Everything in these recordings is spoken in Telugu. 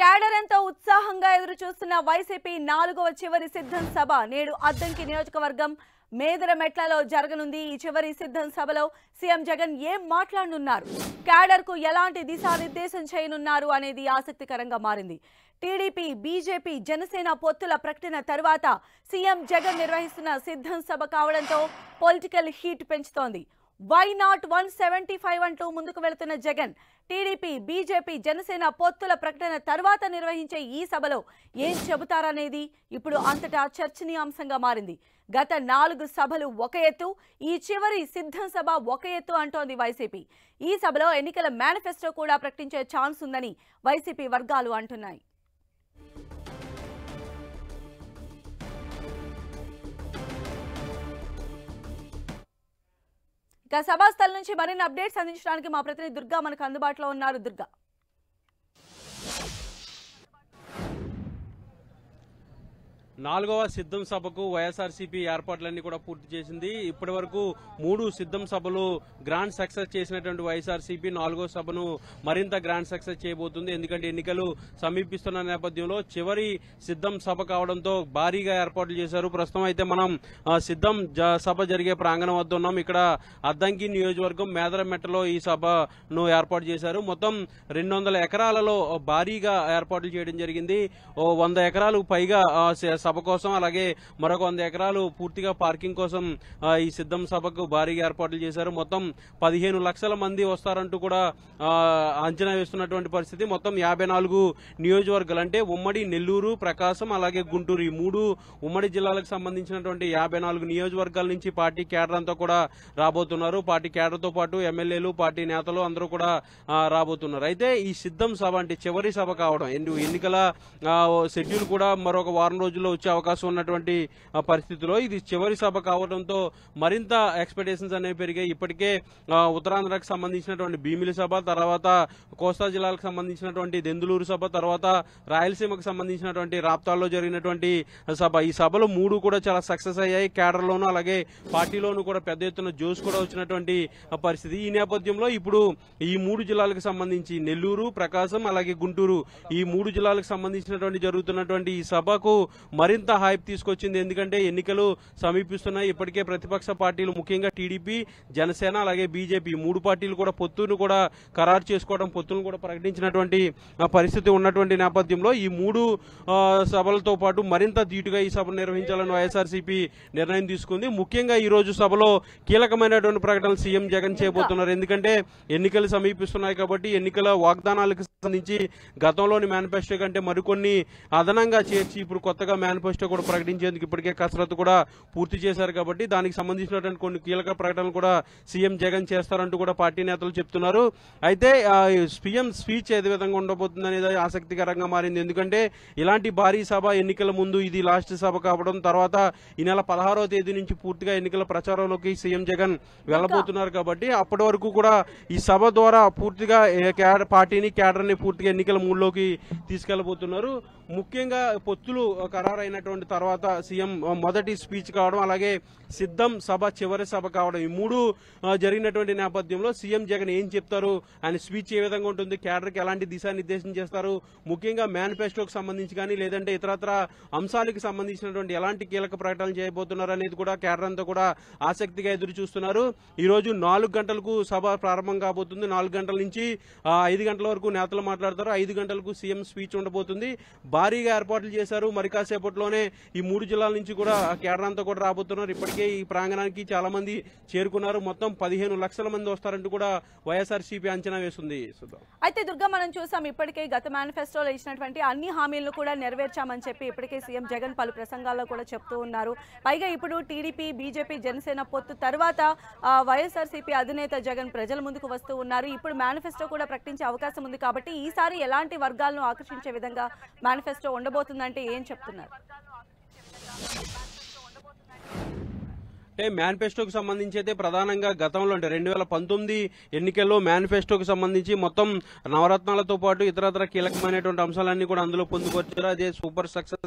క్యాడర్ ఎంతో ఉత్సాహంగా ఎదురు చూస్తున్న వైసీపీ 4వ చివరి సిద్ధం సభ నేడు అద్దంకి నియోజకవర్గం మేదరమెట్లలో జరగనుంది। ఈ చివరి సిద్ధం సభలో సీఎం జగన్ ఏం మాట్లాడనున్నారు, క్యాడర్ కు ఎలాంటి దిశానిర్దేశం చేయనున్నారు అనేది ఆసక్తికరంగా మారింది। టీడీపీ, బీజేపీ, జనసేన పొత్తుల ప్రకటన తర్వాత సీఎం జగన్ నిర్వహిస్తున్న సిద్ధం సభ కావడంతో పొలిటికల్ హీట్ పెంచుతోంది। వై నాట్ 175 అంటూ ముందుకు వెళుతున్న జగన్ టీడీపీ, బీజేపీ, జనసేన పొత్తుల ప్రకటన తర్వాత నిర్వహించే ఈ సభలో ఏం చెబుతారనేది ఇప్పుడు అంతటా చర్చనీయాంశంగా మారింది। గత 4 సభలు ఒక ఎత్తు, ఈ చివరి సిద్ధం సభ ఒక ఎత్తు అంటోంది వైసీపీ। ఈ సభలో ఎన్నికల మేనిఫెస్టో కూడా ప్రకటించే ఛాన్స్ ఉందని వైసీపీ వర్గాలు అంటున్నాయి। ఇక సభాస్థల్ నుంచి మరిన్ని అప్డేట్స్ అందించడానికి మా ప్రతినిధి దుర్గా మనకు అందుబాటులో ఉన్నారు। దుర్గా, నాలుగవ సిద్ధం సభకు వైఎస్ఆర్సీపీ ఏర్పాట్లన్నీ కూడా పూర్తి చేసింది। ఇప్పటి వరకు 3 సిద్ధం సభలు గ్రాండ్ సక్సెస్ చేసినటువంటి వైఎస్ఆర్సీపీ 4వ సభను మరింత గ్రాండ్ సక్సెస్ చేయబోతుంది। ఎందుకంటే ఎన్నికలు సమీపిస్తున్న నేపథ్యంలో చివరి సిద్ధం సభ కావడంతో భారీగా ఏర్పాట్లు చేశారు। ప్రస్తుతం అయితే మనం సిద్ధం సభ జరిగే ప్రాంగణం వద్ద ఉన్నాం। ఇక్కడ అద్దంకి నియోజకవర్గం మేదరమెట్టలో ఈ సభను ఏర్పాటు చేశారు। మొత్తం 200 ఎకరాలలో భారీగా ఏర్పాట్లు చేయడం జరిగింది। 100 ఎకరాలకు పైగా సభ కోసం, అలాగే మరొక 100 ఎకరాలు పూర్తిగా పార్కింగ్ కోసం ఈ సిద్ధం సభకు భారీగా ఏర్పాట్లు చేశారు। మొత్తం 15 లక్షల మంది వస్తారంటూ కూడా అంచనా వేస్తున్నటువంటి పరిస్థితి। మొత్తం 54 నియోజకవర్గాలు అంటే ఉమ్మడి నెల్లూరు, ప్రకాశం, అలాగే గుంటూరు, ఈ 3 ఉమ్మడి జిల్లాలకు సంబంధించినటువంటి 54 నియోజకవర్గాల నుంచి పార్టీ కేడర్ అంతా కూడా రాబోతున్నారు। పార్టీ కేడర్ తో పాటు ఎమ్మెల్యేలు, పార్టీ నేతలు అందరూ కూడా రాబోతున్నారు। అయితే ఈ సిద్ధం సభ అంటే చివరి సభ కావడం, ఎన్నికల షెడ్యూల్ కూడా మరొక వారం రోజుల్లో వచ్చే అవకాశం ఉన్నటువంటి పరిస్థితిలో ఇది చివరి సభ కావడంతో మరింత ఎక్స్పెక్టేషన్స్ అనేవి పెరిగాయి। ఇప్పటికే ఉత్తరాంధ్రకు సంబంధించినటువంటి భీమిలి సభ, తర్వాత కోస్తా జిల్లాలకు సంబంధించినటువంటి దెందులూరు సభ, తర్వాత రాయలసీమకు సంబంధించినటువంటి రాప్తాల్లో జరిగినటువంటి సభ, ఈ సభలు 3 కూడా చాలా సక్సెస్ అయ్యాయి। కేడర్లోనూ అలాగే పార్టీలోనూ కూడా పెద్ద ఎత్తున జోష్ కూడా వచ్చినటువంటి పరిస్థితి। ఈ నేపథ్యంలో ఇప్పుడు ఈ 3 జిల్లాలకు సంబంధించి నెల్లూరు, ప్రకాశం, అలాగే గుంటూరు, ఈ 3 జిల్లాలకు సంబంధించినటువంటి జరుగుతున్నటువంటి ఈ సభకు మరింత హైప్ తీసుకొచ్చింది। ఎందుకంటే ఎన్నికలు సమీపిస్తున్నాయి। ఇప్పటికే ప్రతిపక్ష పార్టీలు ముఖ్యంగా టీడీపీ, జనసేన, అలాగే బీజేపీ 3 పార్టీలు కూడా పొత్తును కూడా ఖరారు చేసుకోవడం, పొత్తును కూడా ప్రకటించినటువంటి పరిస్థితి ఉన్నటువంటి నేపథ్యంలో ఈ 3 సభలతో పాటు మరింత ధీటుగా ఈ సభను నిర్వహించాలని వైఎస్ఆర్సీపీ నిర్ణయం తీసుకుంది। ముఖ్యంగా ఈ రోజు సభలో కీలకమైనటువంటి ప్రకటనలు సీఎం జగన్ చేయబోతున్నారు। ఎందుకంటే ఎన్నికలు సమీపిస్తున్నాయి కాబట్టి ఎన్నికల వాగ్దానాలకు సంబంధించి గతంలోని మేనిఫెస్టో కంటే మరికొన్ని అదనంగా చేర్చి ఇప్పుడు కొత్తగా మేనిఫెస్టో కూడా ప్రకటించేందుకు ఇప్పటికే కసరత్తు కూడా పూర్తి చేశారు కాబట్టి దానికి సంబంధించినటువంటి కొన్ని కీలక ప్రకటనలు కూడా సీఎం జగన్ చేస్తారంటూ కూడా పార్టీ నేతలు చెప్తున్నారు। అయితే సీఎం స్పీచ్ ఏ విధంగా ఉండబోతుంది అనేది ఆసక్తికరంగా మారింది। ఎందుకంటే ఇలాంటి భారీ సభ ఎన్నికల ముందు ఇది లాస్ట్ సభ కావడం, తర్వాత ఈ నెల 16వ తేదీ నుంచి పూర్తిగా ఎన్నికల ప్రచారంలోకి సీఎం జగన్ వెళ్లబోతున్నారు కాబట్టి అప్పటి వరకు కూడా ఈ సభ ద్వారా పూర్తిగా పార్టీని, కేడర్ని పూర్తిగా ఎన్నికల మూడ్లోకి తీసుకెళ్లబోతున్నారు। ముఖ్యంగా పొత్తులు ఖరారైనటువంటి తర్వాత సీఎం మొదటి స్పీచ్ కావడం, అలాగే సిద్ధం సభ చివరి సభ కావడం, ఈ 3 జరిగినటువంటి నేపథ్యంలో సీఎం జగన్ ఏం చెప్తారు, ఆయన స్పీచ్ ఏ విధంగా ఉంటుంది, కేడర్కి ఎలాంటి దిశానిర్దేశం చేస్తారు, ముఖ్యంగా మేనిఫెస్టోకి సంబంధించి కానీ లేదంటే ఇతరత్ర అంశాలకు సంబంధించినటువంటి ఎలాంటి కీలక ప్రకటనలు చేయబోతున్నారు అనేది కూడా కేడర్ అంతా కూడా ఆసక్తిగా ఎదురు చూస్తున్నారు। ఈ రోజు 4 గంటలకు సభ ప్రారంభం కాబోతుంది। 4 గంటల నుంచి 5 గంటల వరకు నేతలు మాట్లాడతారు। 5 గంటలకు సీఎం స్పీచ్ ఉండబోతుంది। భారీగా ఏర్పాట్లు చేశారు। మరి కాసేపట్లోనే ఈ 3 జిల్లాల నుంచి కూడా కేడర్ అంతా కూడా రాబోతున్నారు। ఇప్పటికే ఈ ప్రాంగణానికి చాలా మంది చేరుకున్నారు। మొత్తం 15 లక్షల మంది వస్తారంటూ కూడా వైఎస్ఆర్సీపీ అంచనా వేస్తుంది। అయితే దుర్గా, మనం చూసాం ఇప్పటికే గత మేనిఫెస్టోలో ఇచ్చినటువంటి అన్ని హామీలను కూడా నెరవేర్చామని చెప్పి ఇప్పటికే సీఎం జగన్ పలు ప్రసంగాల్లో కూడా చెప్తూ ఉన్నారు। పైగా ఇప్పుడు టీడీపీ, బీజేపీ, జనసేన పొత్తు తర్వాత వైఎస్ఆర్సీపీ అధినేత జగన్ ప్రజల ముందుకు వస్తూ ఉన్నారు। ఇప్పుడు మేనిఫెస్టో కూడా ప్రకటించే అవకాశం ఉంది కాబట్టి ఈసారి ఎలాంటి వర్గాలను ఆకర్షించే విధంగా మేనిఫెస్టో ఉండబోతుందంటే ఏం చెప్తున్నారు? అంటే మేనిఫెస్టోకి సంబంధించి అయితే ప్రధానంగా గతంలో అంటే 2019 ఎన్నికల్లో మేనిఫెస్టోకి సంబంధించి మొత్తం నవరత్నాలతో పాటు ఇతరత్ర కీలకమైనటువంటి అంశాలన్నీ కూడా అందులో పొందుపరిచారు। అదే సూపర్ సక్సెస్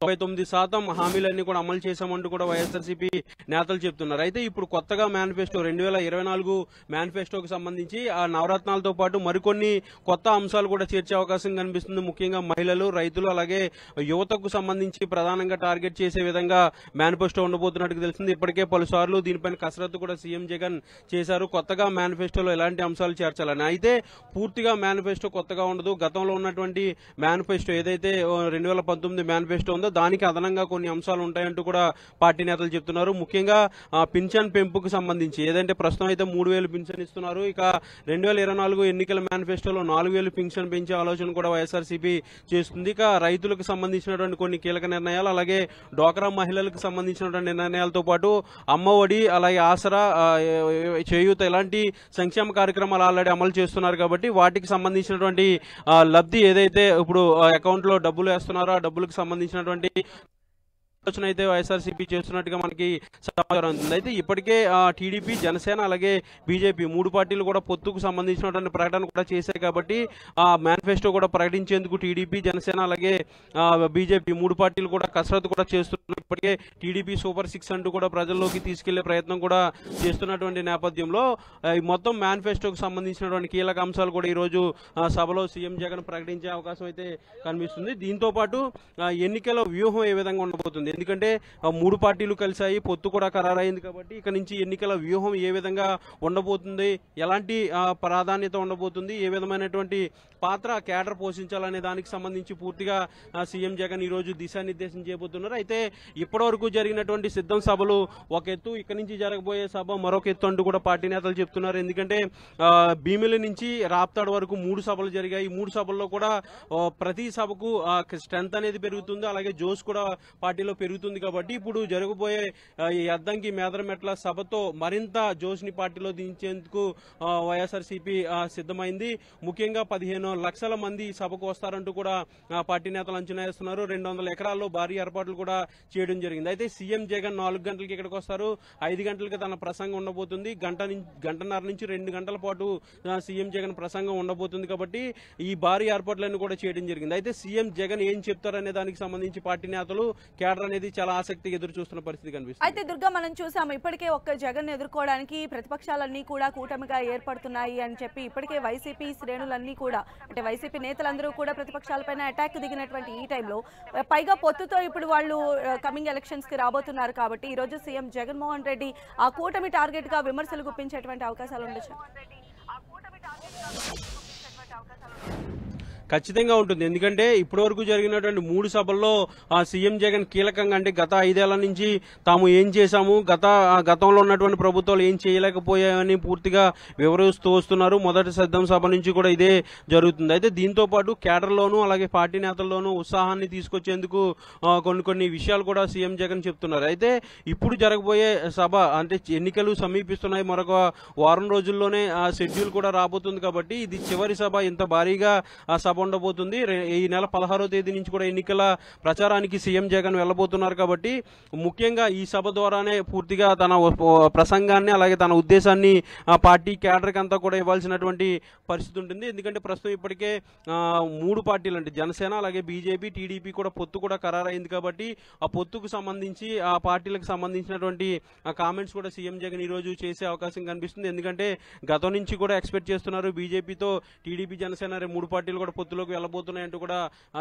99% హామీలన్నీ కూడా అమలు చేశామంటూ కూడా వైఎస్ఆర్సీపీ నేతలు చెప్తున్నారు. అయితే ఇప్పుడు కొత్తగా మేనిఫెస్టో 2024 మేనిఫెస్టోకి సంబంధించి ఆ నవరత్నాలతో పాటు మరికొన్ని కొత్త అంశాలు కూడా చేర్చే అవకాశం కనిపిస్తుంది. ముఖ్యంగా మహిళలు, రైతులు అలాగే యువతకు సంబంధించి ప్రధానంగా టార్గెట్ చేసే విధంగా మేనిఫెస్టో ఉండబోతున్నట్టు తెలిసింది. ఇప్పటికే పలుసార్లు దీనిపైన కసరత్తు కూడా సీఎం జగన్ చేశారు. కొత్తగా మేనిఫెస్టోలో ఎలాంటి అంశాలు చేర్చాలని. అయితే పూర్తిగా మేనిఫెస్టో కొత్తగా ఉండదు. గతంలో ఉన్నటువంటి మేనిఫెస్టో ఏదైతే 2019 మేనిఫెస్టో ఉందో దానికి అదనంగా కొన్ని అంశాలు ఉంటాయంటూ కూడా పార్టీ నేతలు చెప్తున్నారు. ముఖ్యంగా పింఛన్ పెంపుకు సంబంధించి ఏదంటే ప్రస్తుతం అయితే 3,000 పింఛన్ ఇస్తున్నారు. ఇక 2024 ఎన్నికల మేనిఫెస్టోలో 4,000 పింఛన్ పెంచే ఆలోచన కూడా వైఎస్ఆర్సీపీ చేస్తుంది. ఇక రైతులకు సంబంధించినటువంటి కొన్ని కీలక నిర్ణయాలు, అలాగే డ్వాక్రా మహిళలకు సంబంధించినటువంటి నిర్ణయాలతో పాటు అమ్మఒడి, అలాగే ఆసరా, చేయూత ఇలాంటి సంక్షేమ కార్యక్రమాలు ఆల్రెడీ అమలు చేస్తున్నారు. కాబట్టి వాటికి సంబంధించినటువంటి లబ్ధి ఏదైతే ఇప్పుడు అకౌంట్ లో డబ్బులు వేస్తున్నారో ఆ డబ్బులకు సంబంధించినటువంటి ఆలోచన అయితే వైఎస్ఆర్సీపీ చేస్తున్నట్టుగా మనకి సమాచారం అందుతుంది. అయితే ఇప్పటికే టీడీపీ, జనసేన అలాగే బీజేపీ 3 పార్టీలు కూడా పొత్తుకు సంబంధించినటువంటి ప్రకటన కూడా చేశాయి. కాబట్టి ఆ మేనిఫెస్టో కూడా ప్రకటించేందుకు టీడీపీ, జనసేన అలాగే బీజేపీ 3 పార్టీలు కూడా కసరత్తు కూడా చేస్తున్నారు. ఇప్పటికే టీడీపీ సూపర్ 6 అంటూ కూడా ప్రజల్లోకి తీసుకెళ్లే ప్రయత్నం కూడా చేస్తున్నటువంటి నేపథ్యంలో ఈ మొత్తం మేనిఫెస్టోకి సంబంధించినటువంటి కీలక అంశాలు కూడా ఈ రోజు సభలో సీఎం జగన్ ప్రకటించే అవకాశం అయితే కనిపిస్తుంది. దీంతో పాటు ఎన్నికల వ్యూహం ఏ విధంగా ఉండబోతుంది, ఎందుకంటే 3 పార్టీలు కలిసాయి, పొత్తు కూడా ఖరారైంది. కాబట్టి ఇక నుంచి ఎన్నికల వ్యూహం ఏ విధంగా ఉండబోతుంది, ఎలాంటి ప్రాధాన్యత ఉండబోతుంది, ఏ విధమైనటువంటి పాత్ర కేడర్ పోషించాలనే దానికి సంబంధించి పూర్తిగా సీఎం జగన్ ఈ రోజు దిశానిర్దేశం చేయబోతున్నారు. అయితే ఇప్పటివరకు జరిగినటువంటి సిద్ధం సభలు ఒక ఎత్తు, ఇక నుంచి జరగబోయే సభ మరొక ఎత్తు అంటూ కూడా పార్టీ నేతలు చెప్తున్నారు. ఎందుకంటే భీమిలి నుంచి రాప్తాడు వరకు 3 సభలు జరిగాయి. ఈ 3 సభల్లో కూడా ప్రతి సభకు స్ట్రెంత్ అనేది పెరుగుతుంది, అలాగే జోష్ కూడా పార్టీలో పెరుగుతుంది. కాబట్టి ఇప్పుడు జరగబోయే ఈ అద్దంకి మేదరమెట్ల సభతో మరింత జోష్ ని పార్టీలో దించేందుకు వైఎస్ఆర్సీపీ సిద్ధమైంది. ముఖ్యంగా 15 లక్షల మంది సభకు వస్తారంటూ కూడా పార్టీ నేతలు అంచనా వేస్తున్నారు. 200 ఎకరాల్లో భారీ ఏర్పాట్లు కూడా చేయడం జరిగింది. అయితే సీఎం జగన్ 4 గంటలకి ఇక్కడికి వస్తారు. 5 గంటలకి తన ప్రసంగం ఉండబోతుంది. గంటన్నర నుంచి 2 గంటల పాటు సీఎం జగన్ ప్రసంగం ఉండబోతుంది. కాబట్టి ఈ భారీ ఏర్పాట్లన్నీ కూడా చేయడం జరిగింది. అయితే సీఎం జగన్ ఏం చెప్తారనే దానికి సంబంధించి పార్టీ నేతలు కేడర్ అనేది చాలా ఆసక్తిగా ఎదురు చూస్తున్న పరిస్థితి కనిపిస్తుంది. అయితే దుర్గా, మనం చూసాము ఇప్పటికే ఒక్క జగన్ ఎదుర్కోవడానికి ప్రతిపక్షాలన్నీ కూడా కూటమిగా ఏర్పడుతున్నాయి అని చెప్పి ఇప్పటికే వైసీపీ శ్రేణులన్నీ కూడా, అంటే వైసీపీ నేతలందరూ కూడా ప్రతిపక్షాలపైన అటాక్ దిగినటువంటి ఈ టైంలో పైగా పొత్తుతో ఇప్పుడు వాళ్ళు కమింగ్ ఎలక్షన్స్ కి రాబోతున్నారు. కాబట్టి ఈ రోజు సీఎం జగన్మోహన్ రెడ్డి ఆ కూటమి టార్గెట్ గా విమర్శలు గుప్పించేటువంటి అవకాశాలు ఉండొచ్చు. ఖచ్చితంగా ఉంటుంది. ఎందుకంటే ఇప్పటివరకు జరిగినటువంటి 3 సభల్లో సీఎం జగన్ కీలకంగా, అంటే గత 5 ఏళ్ల నుంచి తాము ఏం చేశాము, గతంలో ఉన్నటువంటి ప్రభుత్వాలు ఏం చేయలేకపోయాయని పూర్తిగా వివరిస్తూ వస్తున్నారు. మొదటి సిద్ధం సభ నుంచి కూడా ఇదే జరుగుతుంది. అయితే దీంతో పాటు కేడర్లోనూ అలాగే పార్టీ నేతల్లోనూ ఉత్సాహాన్ని తీసుకొచ్చేందుకు కొన్ని విషయాలు కూడా సీఎం జగన్ చెప్తున్నారు. అయితే ఇప్పుడు జరగబోయే సభ, అంటే ఎన్నికలు సమీపిస్తున్నాయి, మరొక వారం రోజుల్లోనే షెడ్యూల్ కూడా రాబోతుంది. కాబట్టి ఇది చివరి సభ, ఇంత భారీగా సభ ఉండబోతుంది. ఈ నెల 16వ తేదీ నుంచి కూడా ఎన్నికల ప్రచారానికి సీఎం జగన్ వెళ్లబోతున్నారు. కాబట్టి ముఖ్యంగా ఈ సభ ద్వారానే పూర్తిగా తన ప్రసంగాన్ని అలాగే తన ఉద్దేశాన్ని పార్టీ కేడర్కి అంతా కూడా ఇవ్వాల్సినటువంటి పరిస్థితి ఉంటుంది. ఎందుకంటే ప్రస్తుతం ఇప్పటికే 3 పార్టీలు, అంటే జనసేన అలాగే బీజేపీ, టీడీపీ కూడా పొత్తు కూడా ఖరారైంది. కాబట్టి ఆ పొత్తుకు సంబంధించి ఆ పార్టీలకు సంబంధించినటువంటి కామెంట్స్ కూడా సీఎం జగన్ ఈ రోజు చేసే అవకాశం కనిపిస్తుంది. ఎందుకంటే గతం నుంచి కూడా ఎక్స్పెక్ట్ చేస్తున్నారు బీజేపీతో టీడీపీ, జనసేన 3 పార్టీలు కూడా పొత్తులోకి వెళ్ళబోతున్నాయంటూ కూడా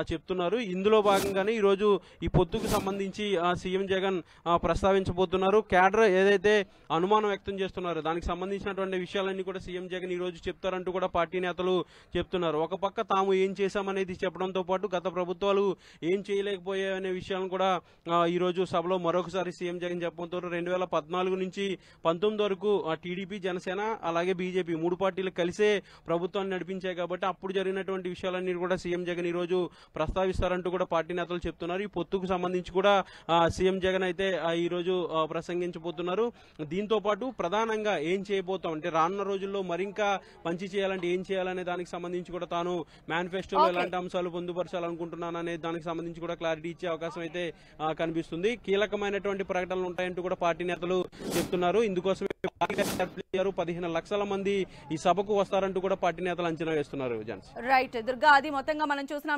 చెప్తున్నారు. ఇందులో భాగంగానే ఈ రోజు ఈ పొత్తుకు సంబంధించి సీఎం జగన్ ప్రస్తావించబోతున్నారు. కేడర్ ఏదైతే అనుమానం వ్యక్తం చేస్తున్నారో దానికి సంబంధించినటువంటి విషయాలన్నీ కూడా సీఎం జగన్ ఈ రోజు చెప్తారంటూ కూడా పార్టీ నేతలు చెప్తున్నారు. ఒక పక్క తాము ఏం చేశామనేది చెప్పడంతో పాటు గత ప్రభుత్వాలు ఏం చేయలేకపోయాయనే విషయాలను కూడా ఈ రోజు సభలో మరొకసారి సీఎం జగన్ చెప్పబోతున్నారు. 2014 నుంచి 19 వరకు టీడీపీ, జనసేన అలాగే బీజేపీ 3 పార్టీలు కలిసే ప్రభుత్వాన్ని నడిపించాయి. కాబట్టి అప్పుడు జరిగినటువంటి విషయాలన్నీ కూడా సీఎం జగన్ ఈ రోజు ప్రస్తావిస్తారంటూ కూడా పార్టీ నేతలు చెప్తున్నారు. ఈ పొత్తుకు సంబంధించి కూడా సీఎం జగన్ అయితే ఈ రోజు ప్రసంగించబోతున్నారు. దీంతో పాటు ప్రధానంగా ఏం చేయబోతాం, అంటే రానున్న రోజుల్లో మరింకా మంచి చేయాలంటే ఏం చేయాలనే దానికి సంబంధించి కూడా తాను మేనిఫెస్టోలో ఎలాంటి అంశాలు పొందుపరచాలనుకుంటున్నాను అనే దానికి సంబంధించి కూడా క్లారిటీ ఇచ్చే అవకాశం అయితే కనిపిస్తుంది. కీలకమైనటువంటి ప్రకటనలు ఉంటాయంటూ కూడా పార్టీ నేతలు చెప్తున్నారు. ఇందుకోసమే 15 లక్షల మంది ఈ సభకు వస్తారంటూ కూడా పార్టీ నేతలు అంచనా వేస్తున్నారు. రైట్ దుర్గా, అది మొత్తంగా మనం చూస్తున్నాం.